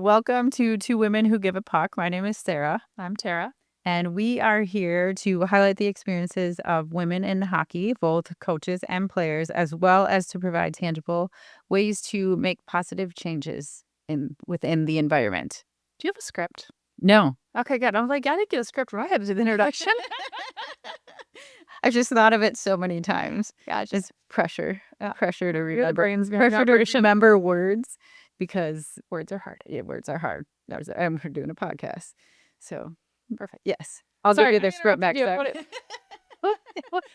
Welcome to Two Women Who Give a Puck. My name is Sarah. I'm Tera. And we are here to highlight the experiences of women in hockey, both coaches and players, as well as to provide tangible ways to make positive changes within the environment. Do you have a script? No. Okay, good. I'm like, I didn't get a script when I had to do the introduction. I've just thought of it so many times. Gotcha. It's pressure to Your remember. brain's Pressure to remember words because words are hard. yeah, words are hard. I'm doing a podcast. So, Perfect. yes. I'll Sorry, give you the script next time. What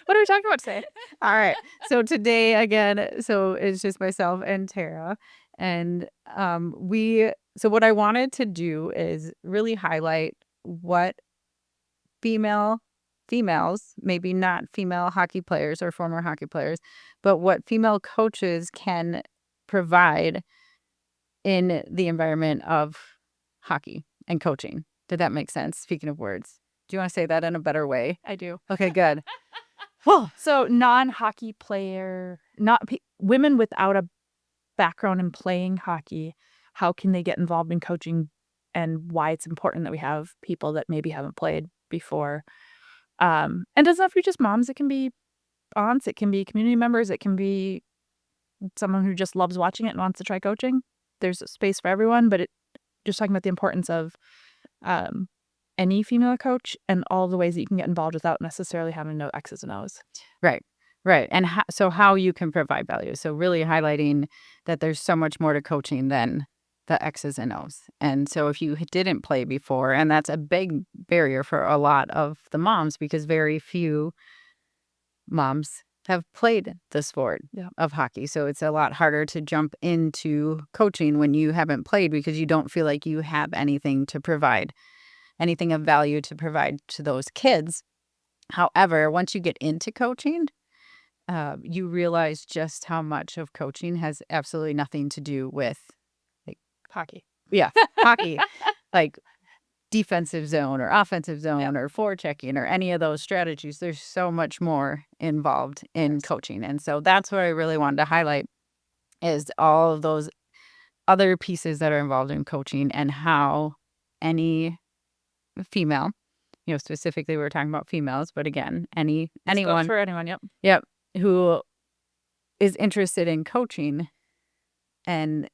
are we talking about today? All right. So today, again, it's just myself and Tera. And what I wanted to do is really highlight what females, maybe not female hockey players or former hockey players, but what female coaches can provide in the environment of hockey and coaching. Did that make sense? Speaking of words. Do you want to say that in a better way? I do. Okay, good. Well, so non-hockey player, women without a background in playing hockey, how can they get involved in coaching and why it's important that we have people that maybe haven't played before? And it doesn't have to be just moms. It can be aunts. It can be community members. It can be someone who just loves watching it and wants to try coaching. There's a space for everyone, but just talking about the importance of any female coach and all the ways that you can get involved without necessarily having to know X's and O's. Right. And how you can provide value. So really highlighting that there's so much more to coaching than the X's and O's. And so if you didn't play before, and that's a big barrier for a lot of the moms because very few moms have played the sport of hockey. So it's a lot harder to jump into coaching when you haven't played because you don't feel like you have anything to provide, anything of value to provide to those kids. However, once you get into coaching, you realize just how much of coaching has absolutely nothing to do with hockey. Yeah, hockey, like defensive zone or offensive zone or forechecking or any of those strategies. There's so much more involved in coaching. And so that's what I really wanted to highlight is all of those other pieces that are involved in coaching and how any female, specifically we were talking about females, but again, anyone for anyone, yep, who is interested in coaching and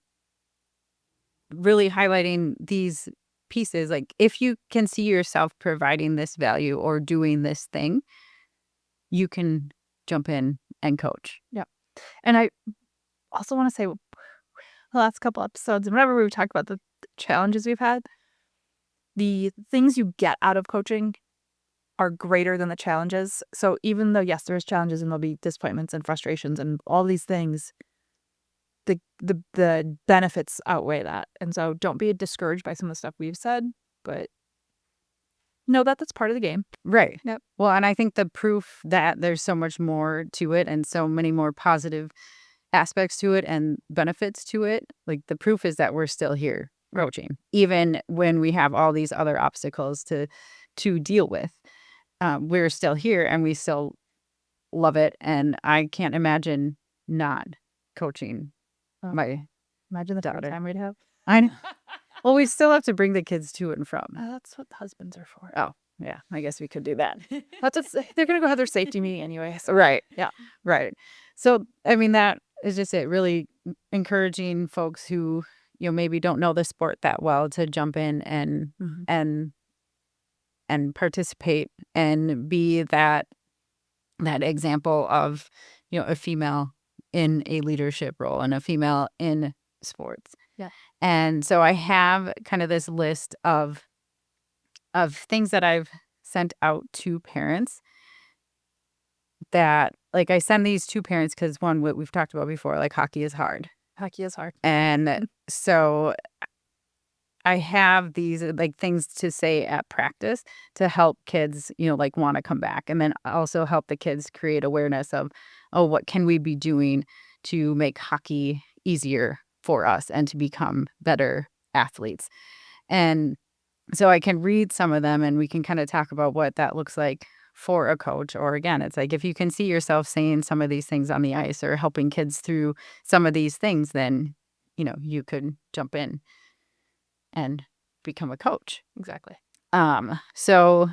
really highlighting these pieces, like if you can see yourself providing this value or doing this thing, you can jump in and coach. Yeah. And I also want to say the last couple episodes and whenever we've talked about the challenges we've had, the things you get out of coaching are greater than the challenges. So even though, yes, there's challenges and there'll be disappointments and frustrations and all these things, the benefits outweigh that. And so don't be discouraged by some of the stuff we've said, but know that that's part of the game. Right. Yep. Well, and I think the proof that there's so much more to it and so many more positive aspects to it and benefits to it, like the proof is that we're still here coaching, even when we have all these other obstacles to deal with. We're still here and we still love it. And I can't imagine not coaching Imagine the daughter. time we'd have. I know. Well, we still have to bring the kids to and from. That's what husbands are for. Oh, yeah. I guess we could do that. They're going to go have their safety meeting anyway. So. Right. Yeah. Right. So, I mean, that is just it. Really encouraging folks who, maybe don't know the sport that well to jump in and participate and be that example of, a female in a leadership role and a female in sports. Yeah. And so I have kind of this list of things that I've sent out to parents that, like, I send these to parents because one, what we've talked about before, like hockey is hard. Hockey is hard. And so I have these like things to say at practice to help kids, want to come back. And then also help the kids create awareness of, what can we be doing to make hockey easier for us and to become better athletes. And so I can read some of them and we can kind of talk about what that looks like for a coach. Or again, it's like if you can see yourself saying some of these things on the ice or helping kids through some of these things, then, you could jump in. and become a coach. Exactly. So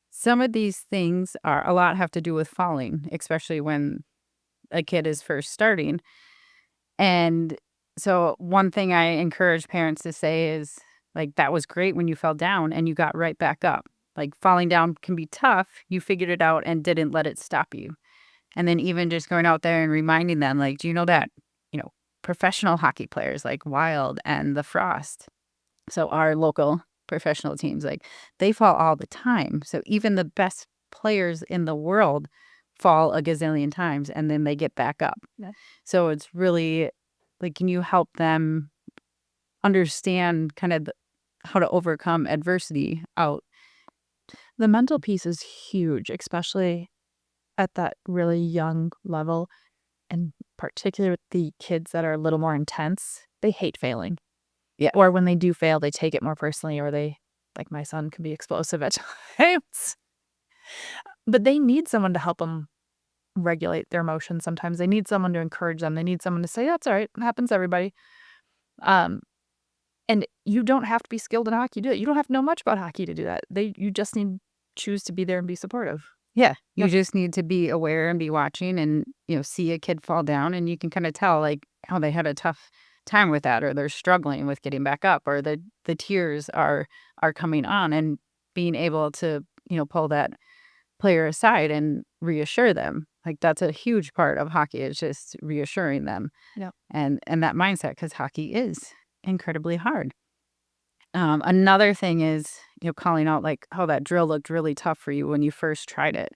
some of these things a lot have to do with falling, especially when a kid is first starting. And so one thing I encourage parents to say is, like, that was great when you fell down and you got right back up. Like, falling down can be tough. You figured it out and didn't let it stop you. And then even just going out there and reminding them, like, do you know that, professional hockey players like Wild and the Frost, so our local professional teams, like, they fall all the time. So even the best players in the world fall a gazillion times and then they get back up. Yeah. So it's really like, can you help them understand kind of how to overcome adversity out? The mental piece is huge, especially at that really young level, and particularly with the kids that are a little more intense. They hate failing. Yeah. Or when they do fail, they take it more personally, or they, like my son, can be explosive at times. But they need someone to help them regulate their emotions sometimes. They need someone to encourage them. They need someone to say, "That's all right. It happens to everybody." Um, and you don't have to be skilled in hockey to do it. You don't have to know much about hockey to do that. You just need choose to be there and be supportive. Yeah. You Yep. just need to be aware and be watching and, see a kid fall down and you can kind of tell, like, how they had a tough time with that, or they're struggling with getting back up, or the tears are coming on, and being able to, pull that player aside and reassure them. Like, that's a huge part of hockey, is just reassuring them. Yep. And that mindset, because hockey is incredibly hard. Another thing is, calling out, like, how that drill looked really tough for you when you first tried it.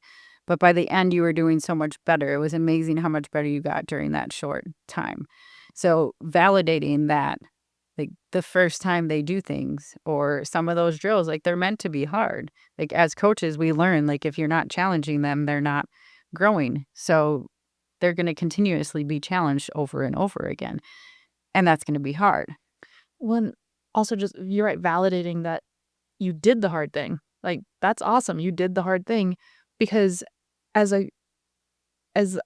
But by the end, you were doing so much better. It was amazing how much better you got during that short time. So validating that, like, the first time they do things, or some of those drills, like, they're meant to be hard. Like, as coaches, we learn, like, if you're not challenging them, they're not growing. So they're going to continuously be challenged over and over again. And that's going to be hard. When also, just, you're right, validating that you did the hard thing. Like, that's awesome. You did the hard thing, because as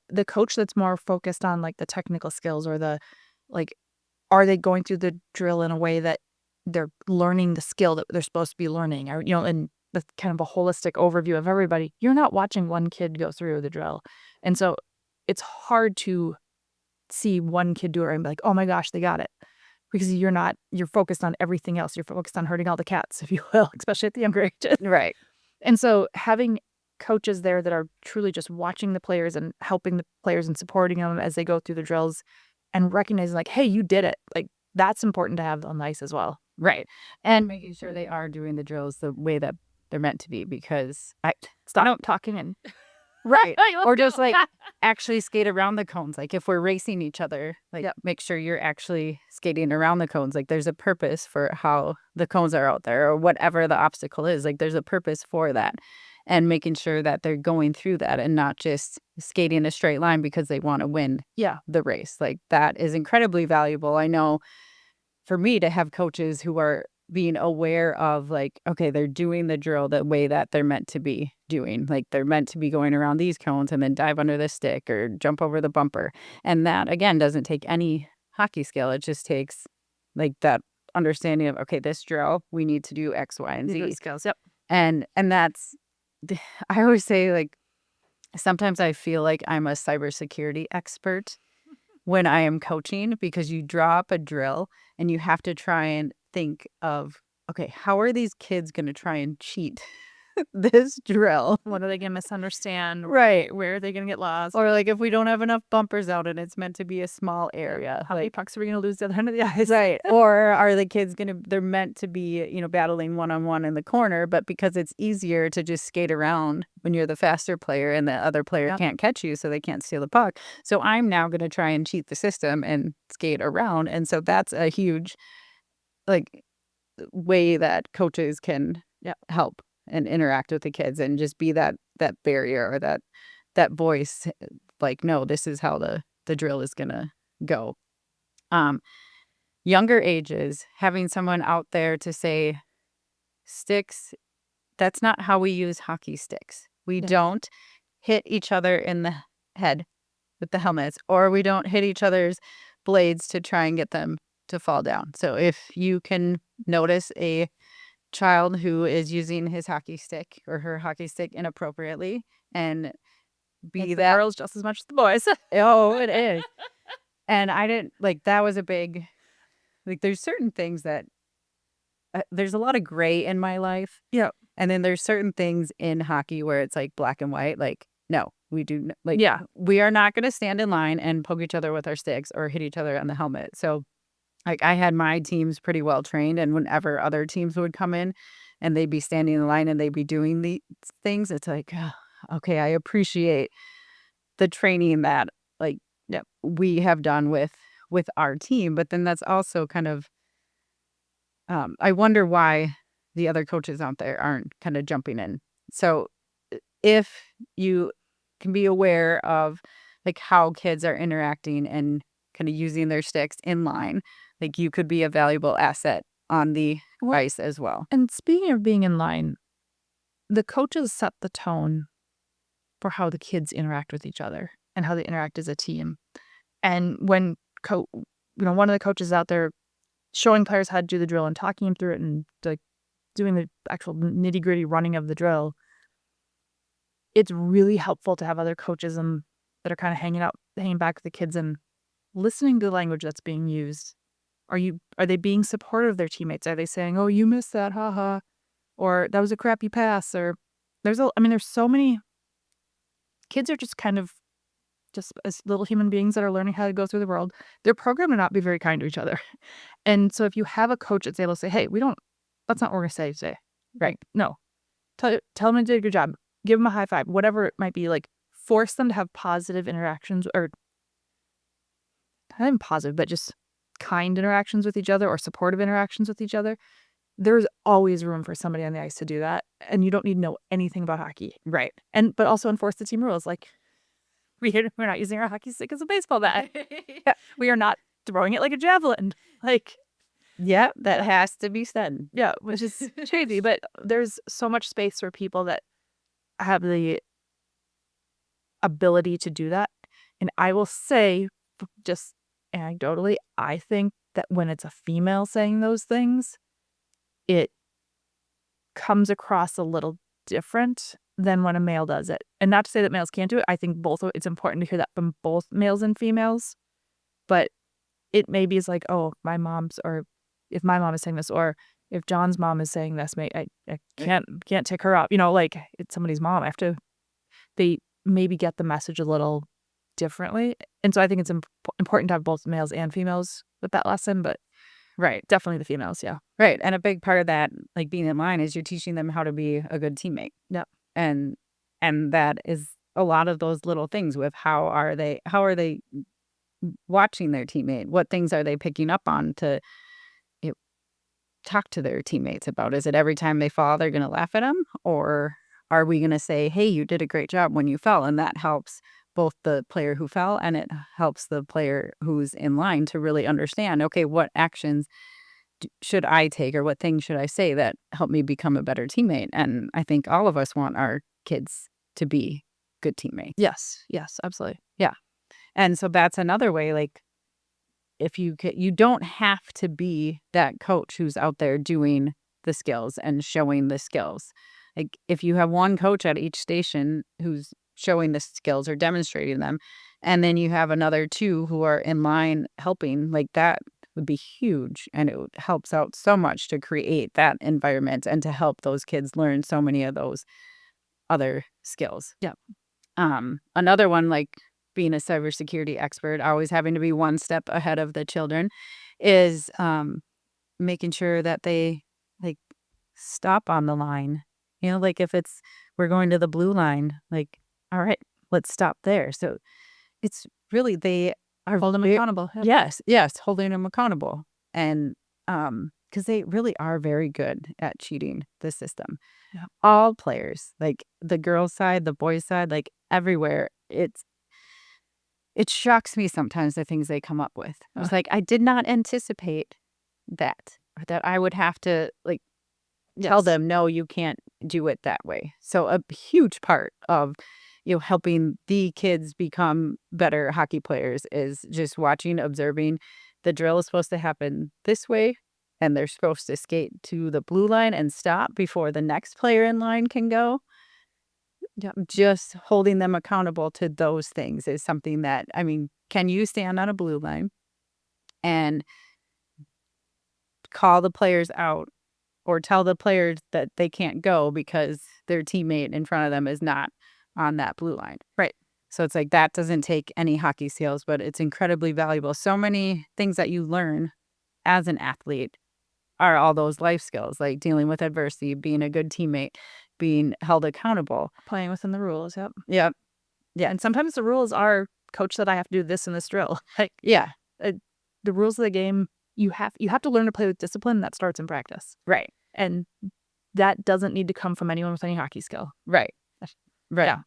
the coach that's more focused on, like, the technical skills, or like, are they going through the drill in a way that they're learning the skill that they're supposed to be learning, or, and the kind of a holistic overview of everybody. You're not watching one kid go through the drill. And so it's hard to see one kid do it and be like, oh my gosh, they got it. Because you're focused on everything else. You're focused on hurting all the cats, if you will, especially at the younger ages. Right. And so having coaches there that are truly just watching the players and helping the players and supporting them as they go through the drills, and recognizing, like, hey, you did it. Like, that's important to have on the ice as well. Right. And making sure they are doing the drills the way that they're meant to be, because Stop talking and right. Hey, let's Or just go. like actually skate around the cones. Like, if we're racing each other, like, Yep. make sure you're actually skating around the cones. Like, there's a purpose for how the cones are out there, or whatever the obstacle is. Like, there's a purpose for that. And making sure that they're going through that and not just skating a straight line because they want to win the race. Like, that is incredibly valuable. I know for me to have coaches who are being aware of, like, okay, they're doing the drill the way that they're meant to be doing. Like, they're meant to be going around these cones and then dive under the stick or jump over the bumper. And that, again, doesn't take any hockey skill. It just takes, like, that understanding of, okay, this drill, we need to do X, Y, and Z. skills. Yep. And that's, I always say, like, sometimes I feel like I'm a cybersecurity expert when I am coaching, because you draw up a drill and you have to try and think of, okay, how are these kids going to try and cheat this drill? What are they going to misunderstand? Right. Where are they going to get lost? Or, like, if we don't have enough bumpers out and it's meant to be a small area. How many pucks are we going to lose the other end of the ice? Right. Or are the kids they're meant to be, battling one-on-one in the corner, but because it's easier to just skate around when you're the faster player and the other player can't catch you, so they can't steal the puck. So I'm now going to try and cheat the system and skate around. And so that's a huge, like, way that coaches can help and interact with the kids and just be that barrier, or that voice, like, no, this is how the drill is going to go. Younger ages, having someone out there to say, sticks, that's not how we use hockey sticks. We don't hit each other in the head with the helmets, or we don't hit each other's blades to try and get them to fall down. So if you can notice a child who is using his hockey stick or her hockey stick inappropriately and be It's the that girls just as much as the boys. oh, it is. And I didn't like that was a big like there's certain things that there's a lot of gray in my life. Yeah. And then there's certain things in hockey where it's like black and white. Like, no, we do like Yeah. we are not going to stand in line and poke each other with our sticks or hit each other on the helmet. So like I had my teams pretty well trained, and whenever other teams would come in and they'd be standing in line and they'd be doing these things, it's like, okay, I appreciate the training that like we have done with our team. But then that's also kind of I wonder why the other coaches out there aren't kind of jumping in. So if you can be aware of like how kids are interacting and kind of using their sticks in line, like you could be a valuable asset on the Well, ice as well. and speaking of being in line, the coaches set the tone for how the kids interact with each other and how they interact as a team. And when one of the coaches out there showing players how to do the drill and talking them through it and like doing the actual nitty gritty running of the drill, it's really helpful to have other coaches that are kind of hanging back with the kids and listening to the language that's being used. Are they being supportive of their teammates? Are they saying, "Oh, you missed that, haha," or "That was a crappy pass"? Or there's so many kids are just kind of just as little human beings that are learning how to go through the world. They're programmed to not be very kind to each other. And so if you have a coach that's able to say, "Hey, that's not what we're going to say today." Right. No. Tell them they did a good job. Give them a high five, whatever it might be. Like force them to have positive interactions, or not even positive, but just kind interactions with each other or supportive interactions with each other. There's always room for somebody on the ice to do that. And you don't need to know anything about hockey. Right. But also enforce the team rules. Like we're not using our hockey stick as a baseball bat. We are not throwing it like a javelin. Like, yeah, that has to be said. yeah, which is crazy. But there's so much space for people that have the ability to do that. And I will say, just anecdotally, I think that when it's a female saying those things, it comes across a little different than when a male does it. And not to say that males can't do it. I think it's important to hear that from both males and females. But it maybe is like, oh, or if my mom is saying this, or if John's mom is saying this, I can't tick her up. Like it's somebody's mom. They maybe get the message a little differently. And so I think it's important to have both males and females with that lesson, but right. Definitely the females. Yeah. Right. And a big part of that, like being in line, is you're teaching them how to be a good teammate. Yep. And that is a lot of those little things with how are they watching their teammate? What things are they picking up on to talk to their teammates about? Is it every time they fall, they're going to laugh at them? Or are we going to say, hey, you did a great job when you fell? And that helps both the player who fell and it helps the player who's in line to really understand, okay, what actions should I take or what things should I say that help me become a better teammate? And I think all of us want our kids to be good teammates. Yes. Yes, absolutely. Yeah. And so that's another way, like, if you don't have to be that coach who's out there doing the skills and showing the skills. Like if you have one coach at each station who's showing the skills or demonstrating them, and then you have another two who are in line helping, like that would be huge. And it helps out so much to create that environment and to help those kids learn so many of those other skills. Yeah. Another one, like being a cybersecurity expert, always having to be one step ahead of the children, is making sure that they like stop on the line. Like if we're going to the blue line, like, all right, let's stop there. So it's really, they are Hold them accountable. Yep. Yes, holding them accountable. And because they really are very good at cheating the system. Yep. All players, like the girls' side, the boys' side, like everywhere, it shocks me sometimes the things they come up with. It's like, I did not anticipate that I would have to like tell them, no, you can't do it that way. So a huge part of helping the kids become better hockey players is just watching, observing the drill is supposed to happen this way, and they're supposed to skate to the blue line and stop before the next player in line can go. Just holding them accountable to those things is something that, I mean, can you stand on a blue line and call the players out or tell the players that they can't go because their teammate in front of them is not on that blue line? Right. So it's like that doesn't take any hockey skills, but it's incredibly valuable. So many things that you learn as an athlete are all those life skills, like dealing with adversity, being a good teammate, being held accountable. Playing within the rules. Yep. Yep. Yeah. And sometimes the rules are, coach said I have to do this in this drill. Like, Yeah. the rules of the game, you have to learn to play with discipline. That starts in practice. Right. And that doesn't need to come from anyone with any hockey skill. Right. Right.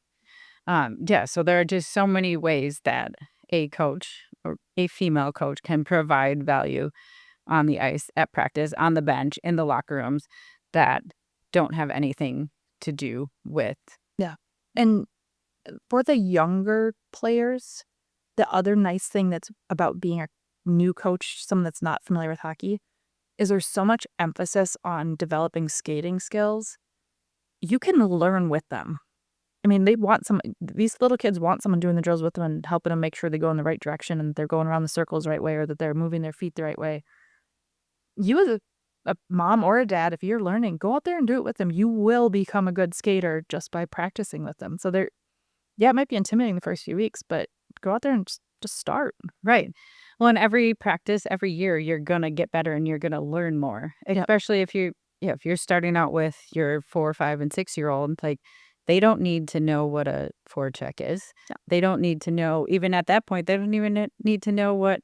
Yeah. Yeah. So there are just so many ways that a coach or a female coach can provide value on the ice, at practice, on the bench, in the locker rooms that don't have anything to do with. Yeah. And for the younger players, the other nice thing that's about being a new coach, someone that's not familiar with hockey, is there's so much emphasis on developing skating skills. You can learn with them. I mean, these little kids want someone doing the drills with them and helping them make sure they go in the right direction and they're going around the circles the right way or that they're moving their feet the right way. You as a mom or a dad, if you're learning, go out there and do it with them. You will become a good skater just by practicing with them. So it might be intimidating the first few weeks, but go out there and just start. Right. Well, in every practice, every year, you're going to get better and you're going to learn more, especially if you're starting out with your 4, 5, and 6-year-old. Like, they don't need to know what a forecheck is. Yeah. They don't need to know, even at that point, they don't even need to know what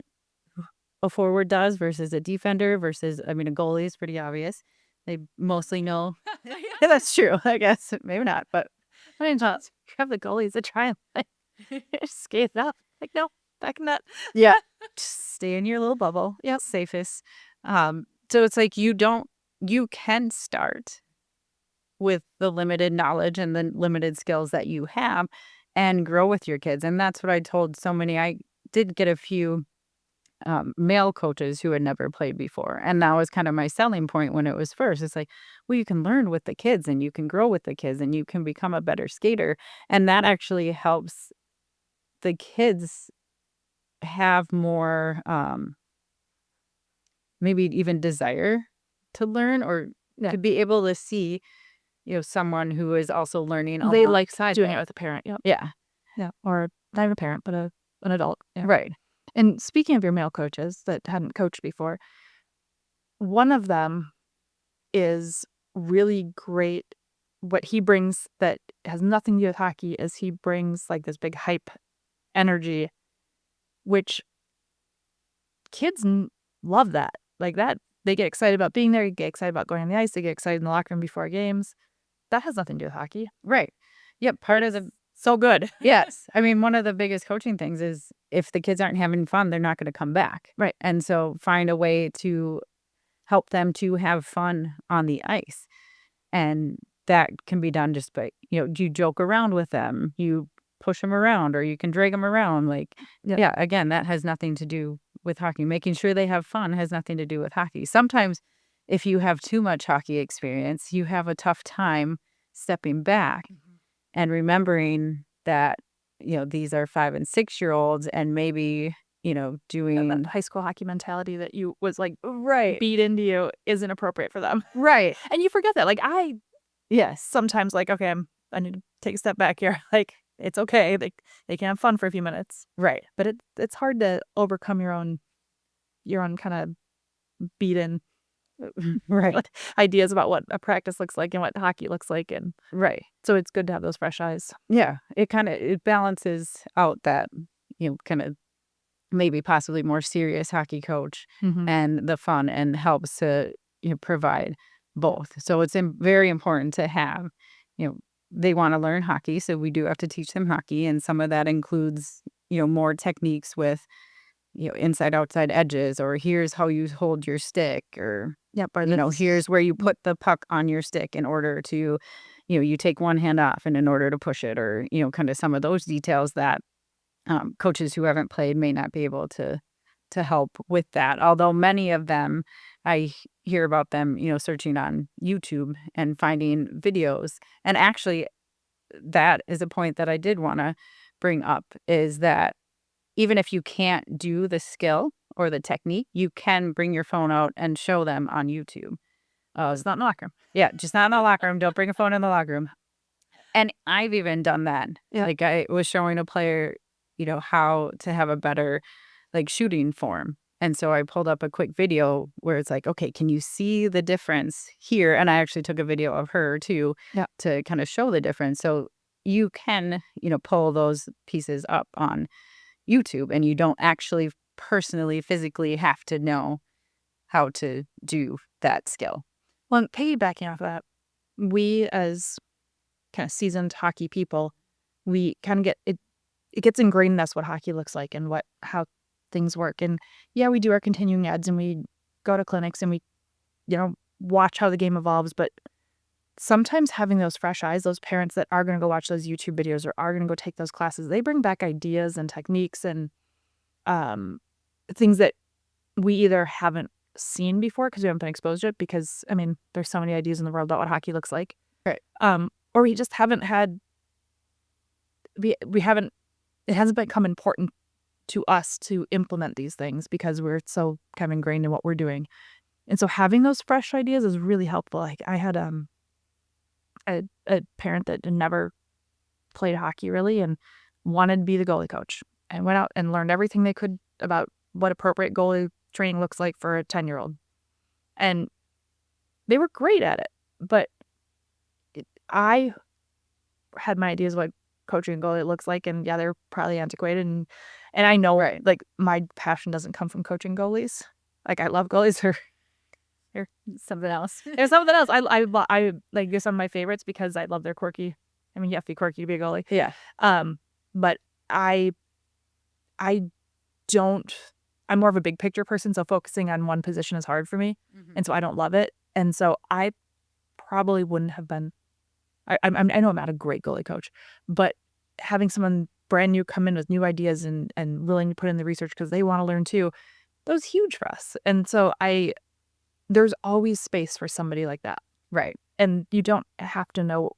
a forward does versus a defender versus, I mean, a goalie is pretty obvious. They mostly know. Yeah, that's true. I guess maybe not, but I mean, you have the goalies that try and like, skate it up. Like, no, back in that. Yeah. Just stay in your little bubble. Yep. Safest. So it's like you can start with the limited knowledge and the limited skills that you have and grow with your kids. And that's what I told so many. I did get a few male coaches who had never played before. And that was kind of my selling point when it was first. It's like, well, you can learn with the kids and you can grow with the kids and you can become a better skater. And that actually helps the kids have more maybe even desire to learn or to be able to see, someone who is also learning. They like doing it with a parent. Yep. Yeah. Yeah. Or not even a parent, but an adult. Yeah. Right. And speaking of your male coaches that hadn't coached before, one of them is really great. What he brings that has nothing to do with hockey is he brings like this big hype energy, which kids love that. Like that, they get excited about being there. You get excited about going on the ice. They get excited in the locker room before games. That has nothing to do with hockey. Right. Yep. Part of the... So good. Yes. I mean, one of the biggest coaching things is if the kids aren't having fun, they're not going to come back. Right. And so find a way to help them to have fun on the ice. And that can be done just by, you joke around with them, you push them around, or you can drag them around. Like, again, that has nothing to do with hockey. Making sure they have fun has nothing to do with hockey. Sometimes if you have too much hockey experience, you have a tough time stepping back. And remembering that, these are 5 and 6-year-olds and maybe, doing that high school hockey mentality that you was like right beat into you isn't appropriate for them. Right. And you forget that. Like sometimes like, okay, I need to take a step back here. Like it's okay. They can have fun for a few minutes. Right. But it's hard to overcome your own kind of beaten right ideas about what a practice looks like and what hockey looks like, and right. So it's good to have those fresh eyes. Yeah, it balances out that kind of maybe possibly more serious hockey coach and the fun, and helps to provide both. So it's very important to have they want to learn hockey, so we do have to teach them hockey, and some of that includes more techniques with inside outside edges, or here's how you hold your stick, or here's where you put the puck on your stick in order to you take one hand off and in order to push it, or kind of some of those details that coaches who haven't played may not be able to to help with that. Although many of them, I hear about them, searching on YouTube and finding videos. And actually, that is a point that I did want to bring up, is that even if you can't do the skill or the technique, you can bring your phone out and show them on YouTube. It's not in the locker room. Yeah, just not in the locker room. Don't bring a phone in the locker room. And I've even done that. Yeah. Like, I was showing a player, how to have a better, like, shooting form. And so I pulled up a quick video where it's like, okay, can you see the difference here? And I actually took a video of her too, Yeah. to kind of show the difference. So you can, pull those pieces up on YouTube, and you don't actually personally, physically have to know how to do that skill. Well, and piggybacking off that, we as kind of seasoned hockey people, we kind of get it. It gets ingrained in us what hockey looks like and how things work. And yeah, we do our continuing eds and we go to clinics and we, watch how the game evolves. But sometimes having those fresh eyes, those parents that are going to go watch those YouTube videos or are going to go take those classes, they bring back ideas and techniques and things that we either haven't seen before because we haven't been exposed to it, because I mean there's so many ideas in the world about what hockey looks like, right? Or we just haven't had we haven't it hasn't become important to us to implement these things because we're so kind of ingrained in what we're doing. And so having those fresh ideas is really helpful. Like I had a parent that had never played hockey really and wanted to be the goalie coach and went out and learned everything they could about what appropriate goalie training looks like for a 10-year-old. And they were great at it. But I had my ideas of what coaching a goalie looks like. And yeah, they're probably antiquated. And I know, Right. like, my passion doesn't come from coaching goalies. Like, I love goalies. They're Something else. There's something else. I like, they're some of my favorites because I love their quirky. I mean, you have to be quirky to be a goalie. Yeah. But I don't. I'm more of a big picture person, so focusing on one position is hard for me, and so I don't love it. And so I probably wouldn't have been. I know I'm not a great goalie coach, but having someone brand new come in with new ideas and willing to put in the research because they want to learn too, that was huge for us. And so there's always space for somebody like that. Right. And you don't have to know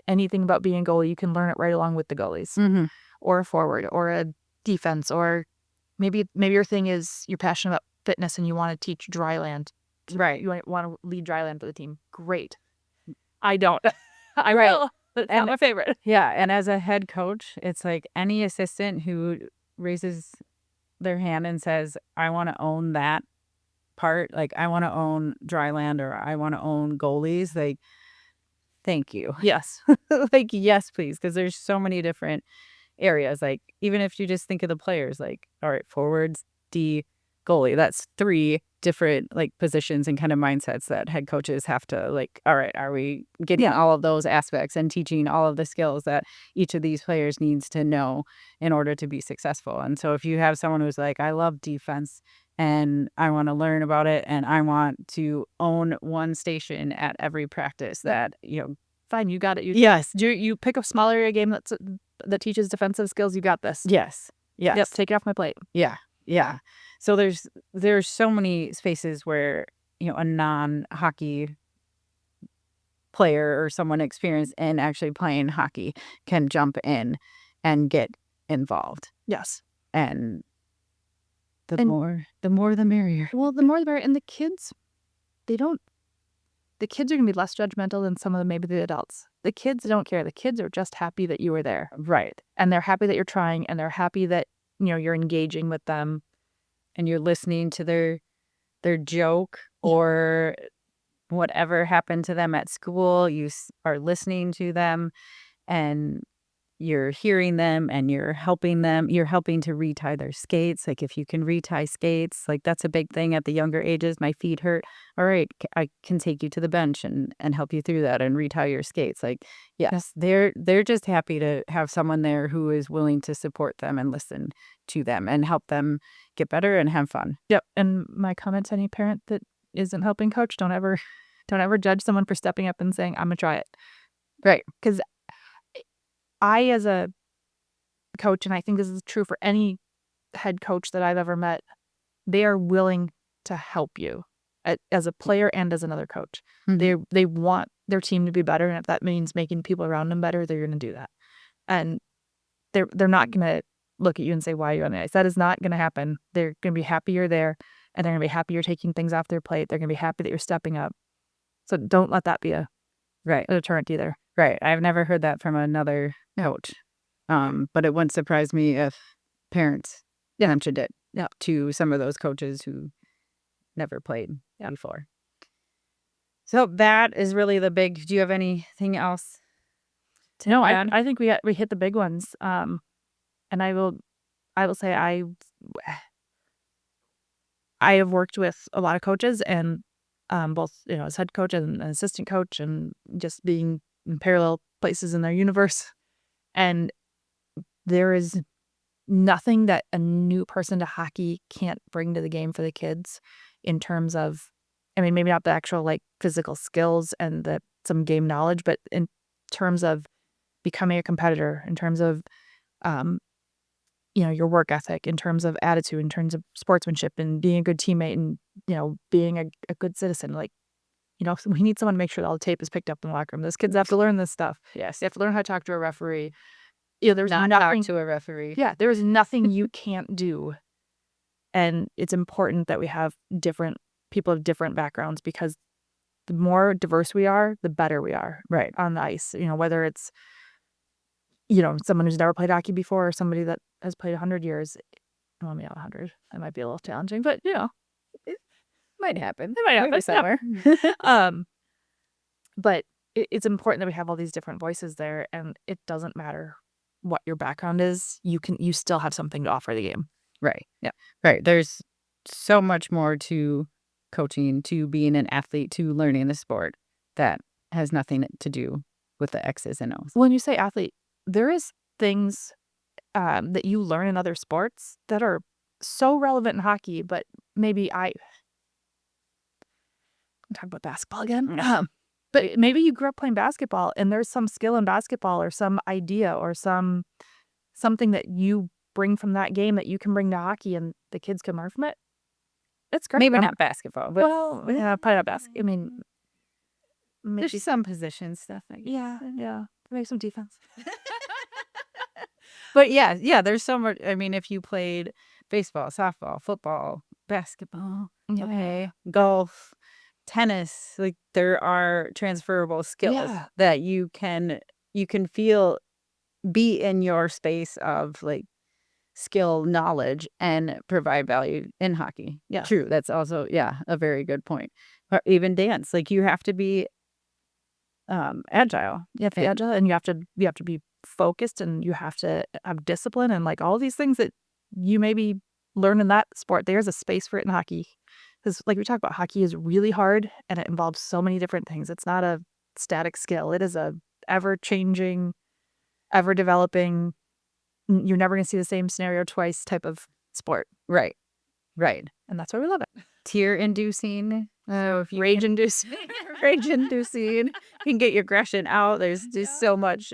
anything about being a goalie. You can learn it right along with the goalies, or a forward, or a defense, or maybe your thing is you're passionate about fitness and you want to teach dry land. Right. You want to lead dry land for the team. Great. I don't. I Right. will. But it's not my favorite. Yeah. And as a head coach, it's like any assistant who raises their hand and says, I want to own that part. Like, I want to own dry land, or I want to own goalies. Like, thank you. Yes. Like, yes, please. Because there's so many different areas. Like, even if you just think of the players, like, all right, forwards, D, goalie, that's 3 different like positions and kind of mindsets that head coaches have to, like, all right, are we getting all of those aspects and teaching all of the skills that each of these players needs to know in order to be successful? And so if you have someone who's like, I love defense and I want to learn about it and I want to own one station at every practice, that, Fine, you got it. yes, You pick a small area game that teaches defensive skills. You got this. yes, Yep. Take it off my plate. yeah. So there's so many spaces where, a non-hockey player or someone experienced in actually playing hockey can jump in and get involved. Yes. And the more the merrier. Well, the more the merrier. And the kids, the kids are going to be less judgmental than some of maybe the adults. The kids don't care. The kids are just happy that you were there. Right. And they're happy that you're trying, and they're happy that, you're engaging with them. And you're listening to their joke or whatever happened to them at school. You are listening to them and you're hearing them and you're helping them. You're helping to retie their skates. Like, if you can retie skates, like, that's a big thing at the younger ages. My feet hurt. All right, I can take you to the bench and help you through that and retie your skates. Like, yes, they're just happy to have someone there who is willing to support them and listen to them and help them get better and have fun. Yep. And my comment to any parent that isn't helping coach, don't ever judge someone for stepping up and saying, I'm gonna try it. Right. Because I, as a coach, and I think this is true for any head coach that I've ever met, they are willing to help you as a player and as another coach. Mhm. They want their team to be better, and if that means making people around them better, they're going to do that. And they're not going to look at you and say, why are you on the ice? That is not going to happen. They're going to be happy you're there, and they're going to be happy you're taking things off their plate. They're going to be happy that you're stepping up. So don't let that be a Right. deterrent either. Right. I've never heard that from another coach. But it wouldn't surprise me if parents mentioned it to some of those coaches who never played before. So that is really the big. Do you have anything else? No, I think we hit the big ones. And I will say I have worked with a lot of coaches, and both as head coach and an assistant coach, and just being in parallel places in their universe. And there is nothing that a new person to hockey can't bring to the game for the kids in terms of, I mean, maybe not the actual like physical skills and some game knowledge, but in terms of becoming a competitor, in terms of, your work ethic, in terms of attitude, in terms of sportsmanship, and being a good teammate, and, being a good citizen. Like, we need someone to make sure that all the tape is picked up in the locker room. Those kids have to learn this stuff. Yes. They have to learn how to talk to a referee. There's Not nothing talk to a referee. Yeah, there is nothing you can't do. And it's important that we have different people of different backgrounds, because the more diverse we are, the better we are on the ice. Whether it's, someone who's never played hockey before, or somebody that has played 100 years. Well, maybe not 100. That might be a little challenging, but It might happen. it might happen Maybe somewhere. But it's important that we have all these different voices there, and it doesn't matter what your background is. You still have something to offer the game. Right. Yeah. Right. There's so much more to coaching, to being an athlete, to learning the sport that has nothing to do with the X's and O's. When you say athlete, there is things that you learn in other sports that are so relevant in hockey, but maybe I'm talking about basketball again. But maybe you grew up playing basketball, and there's some skill in basketball, or some idea, or something that you bring from that game that you can bring to hockey, and the kids can learn from it. It's great. Maybe not basketball, but probably not basketball. I mean, maybe there's some position stuff. I guess. Yeah. Maybe some defense. But yeah, there's so much. I mean, if you played baseball, softball, football, basketball, golf, tennis, like there are transferable skills that you can be in your space of like skill, knowledge, and provide value in hockey. Yeah. True. That's also a very good point. Or even dance, like you have to be agile. You have to be agile, and you have to be focused, and you have to have discipline, and like all these things that you maybe learn in that sport. There's a space for it in hockey, because like we talked about, hockey is really hard, and it involves so many different things. It's not a static skill. It is a ever-changing, ever-developing, you're never going to see the same scenario twice type of sport. Right. And that's why we love it. Tear-inducing. If you Rage-inducing. Rage-inducing. You can get your aggression out. There's just so much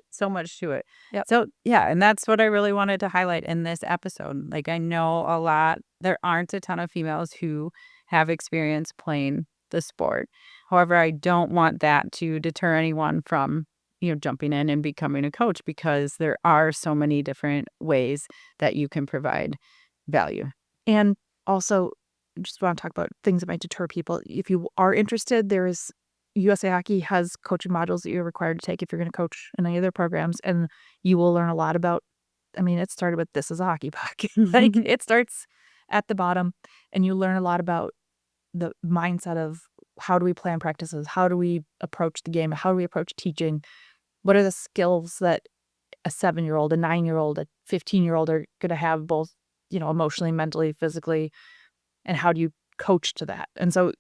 to it. Yep. So, and that's what I really wanted to highlight in this episode. Like, I know there aren't a ton of females who have experience playing the sport. However, I don't want that to deter anyone from, jumping in and becoming a coach, because there are so many different ways that you can provide value. And also, just want to talk about things that might deter people. If you are interested, USA Hockey has coaching modules that you're required to take if you're going to coach in any of their programs, and you will learn a lot about, it started with This Is a Hockey Puck. Like, it starts at the bottom, and you learn a lot about the mindset of how do we plan practices, how do we approach the game, how do we approach teaching, what are the skills that a 7-year-old, a 9-year-old, a 15-year-old are going to have, both, emotionally, mentally, physically, and how do you coach to that? And so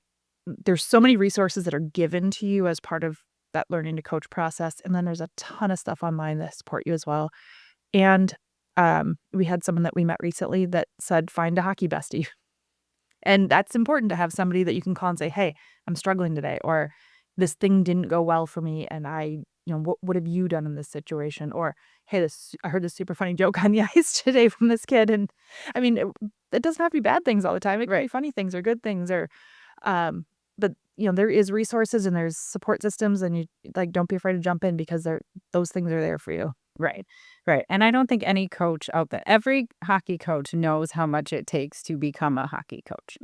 there's so many resources that are given to you as part of that learning to coach process. And then there's a ton of stuff online that support you as well. And we had someone that we met recently that said, find a hockey bestie. And that's important to have somebody that you can call and say, hey, I'm struggling today, or this thing didn't go well for me, and I what have you done in this situation? Or, hey, I heard this super funny joke on the ice today from this kid. And I mean, it doesn't have to be bad things all the time. It can be funny things or good things or, but there is resources and there's support systems, and you don't be afraid to jump in because those things are there for you. Right. And I don't think any coach out there, every hockey coach knows how much it takes to become a hockey coach.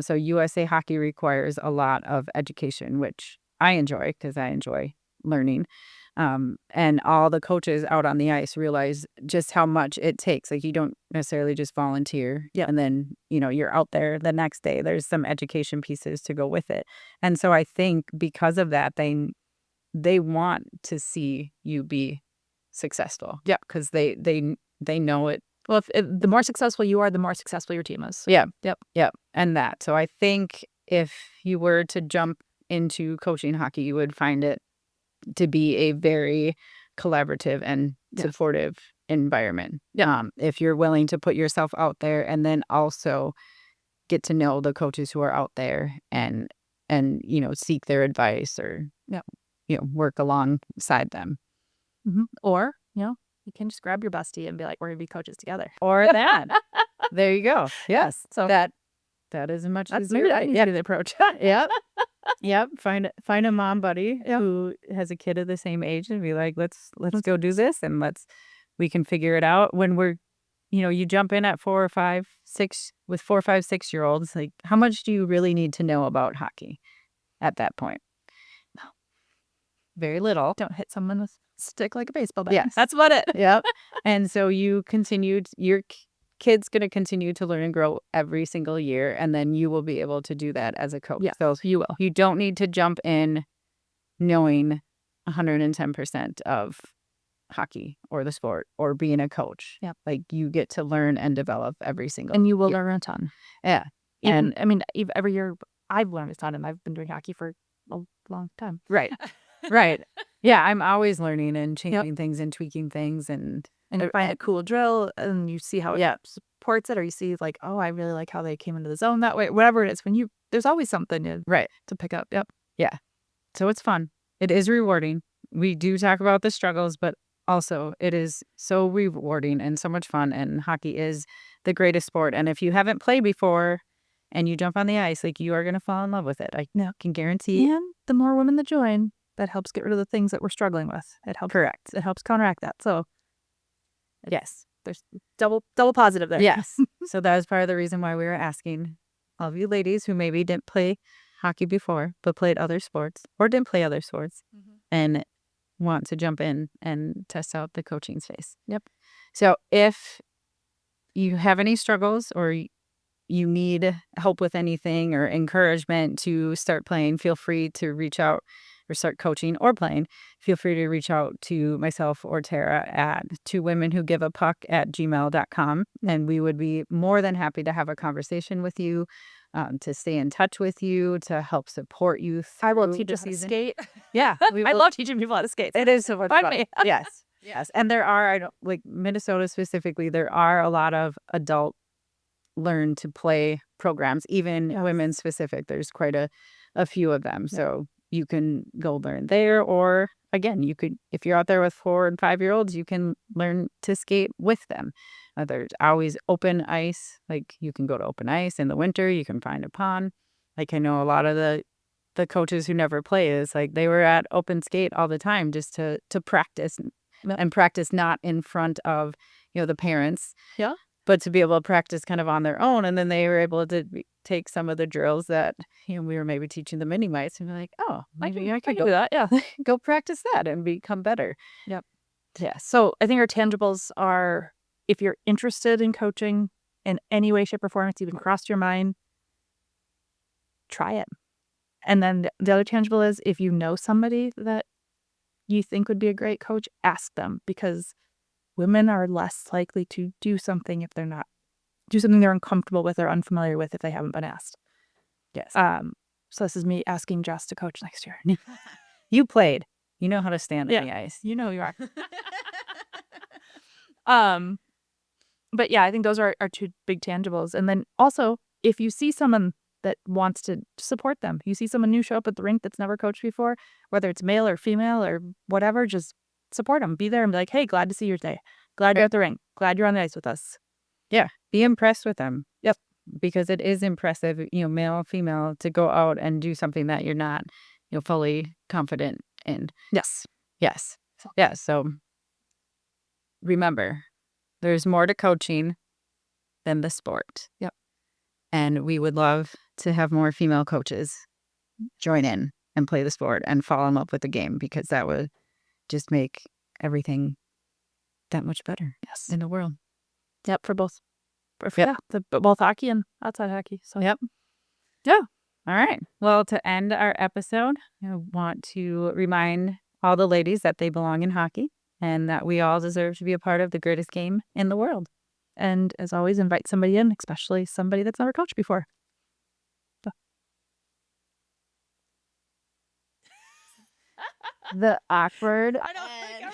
So USA Hockey requires a lot of education, which I enjoy because I enjoy learning. And all the coaches out on the ice realize just how much it takes. Like, you don't necessarily just volunteer and then, you're out there the next day. There's some education pieces to go with it. And so I think because of that, they want to see you be successful. Yeah, because they know it. Well, if the more successful you are, the more successful your team is. Yeah. Yep. And that. So I think if you were to jump into coaching hockey, you would find it to be a very collaborative and supportive environment. If you're willing to put yourself out there and then also get to know the coaches who are out there and seek their advice or work alongside them. Or, you can just grab your bestie and be like, we're going to be coaches together. Or that. There you go. Yes. So that is as much as maybe that needs to be the approach. Yep. Find a mom buddy who has a kid of the same age and be like, let's go do this, and we can figure it out. When we're, you jump in at 4 or 5, 6 with 4, 5, 6-year-olds, like, how much do you really need to know about hockey at that point? Very little. Don't hit someone with a stick like a baseball bat. Yes. That's about it. Yep. And so your kid's going to continue to learn and grow every single year, and then you will be able to do that as a coach. Yeah, so you will. You don't need to jump in knowing 110% of hockey or the sport or being a coach. Yeah. Like, you get to learn and develop every single And you will learn a ton. Yeah. And I mean, every year I've learned a ton, and I've been doing hockey for a long time. Right. Right. Yeah, I'm always learning and changing things and tweaking things, and you find a cool drill and you see how it supports it, or you see like, oh, I really like how they came into the zone that way. Whatever it is, there's always something to pick up. Yep. Yeah. So it's fun. It is rewarding. We do talk about the struggles, but also it is so rewarding and so much fun. And hockey is the greatest sport. And if you haven't played before and you jump on the ice, like, you are going to fall in love with it. I can guarantee. And the more women that join, that helps get rid of the things that we're struggling with. It helps. Correct. It helps counteract that. So yes, there's double positive there. Yes. So that is part of the reason why we were asking all of you ladies who maybe didn't play hockey before, but played other sports or didn't play other sports and want to jump in and test out the coaching space. Yep. So if you have any struggles or you need help with anything or encouragement to start playing, feel free to reach out, or start coaching or playing. Feel free to reach out to myself or Tara at TwoWomenWhoGiveaPuck@gmail.com. And we would be more than happy to have a conversation with you, to stay in touch with you, to help support you. I will teach us how to skate. Yeah. I love teaching people how to skate. It is so much fun. Me. Yes. And there are, like Minnesota specifically, there are a lot of adult learn to play programs, even women specific. There's quite a few of them. So you can go learn there, or again, you could, if you're out there with 4 and 5-year-olds, you can learn to skate with them. There's always open ice. Like, you can go to open ice in the winter. You can find a pond. Like, I know a lot of the coaches who never play is like, they were at open skate all the time just to practice and practice not in front of, the parents. Yeah. But to be able to practice kind of on their own. And then they were able to take some of the drills that, we were maybe teaching the mini mites, and be like, oh, maybe I could do that. Yeah. Go practice that and become better. Yep. Yeah. So I think our tangibles are, if you're interested in coaching in any way, shape, or form, it's even crossed your mind, try it. And then the other tangible is, if you know somebody that you think would be a great coach, ask them, because women are less likely to do something if they're uncomfortable with or unfamiliar with if they haven't been asked. Yes. So this is me asking Jess to coach next year. You played. You know how to stand on the ice. You know you are. But yeah, I think those are our two big tangibles. And then also, if you see someone that wants to support them. You see someone new show up at the rink that's never coached before, whether it's male or female or whatever, just support them. Be there and be like, hey, glad to see you today. Glad you're at the rink. Glad you're on the ice with us. Yeah. Be impressed with them. Yep. Because it is impressive, male, female, to go out and do something that you're not, fully confident in. Yes. Yes. Yeah. So remember, there's more to coaching than the sport. Yep. And we would love to have more female coaches join in and play the sport and fall in love with the game, because that would just make everything that much better in the world. Yep. For both. Yep. Yeah, both hockey and outside hockey. So yep. Yeah. All right. Well, to end our episode, I want to remind all the ladies that they belong in hockey and that we all deserve to be a part of the greatest game in the world. And as always, invite somebody in, especially somebody that's never coached before. The awkward. I know.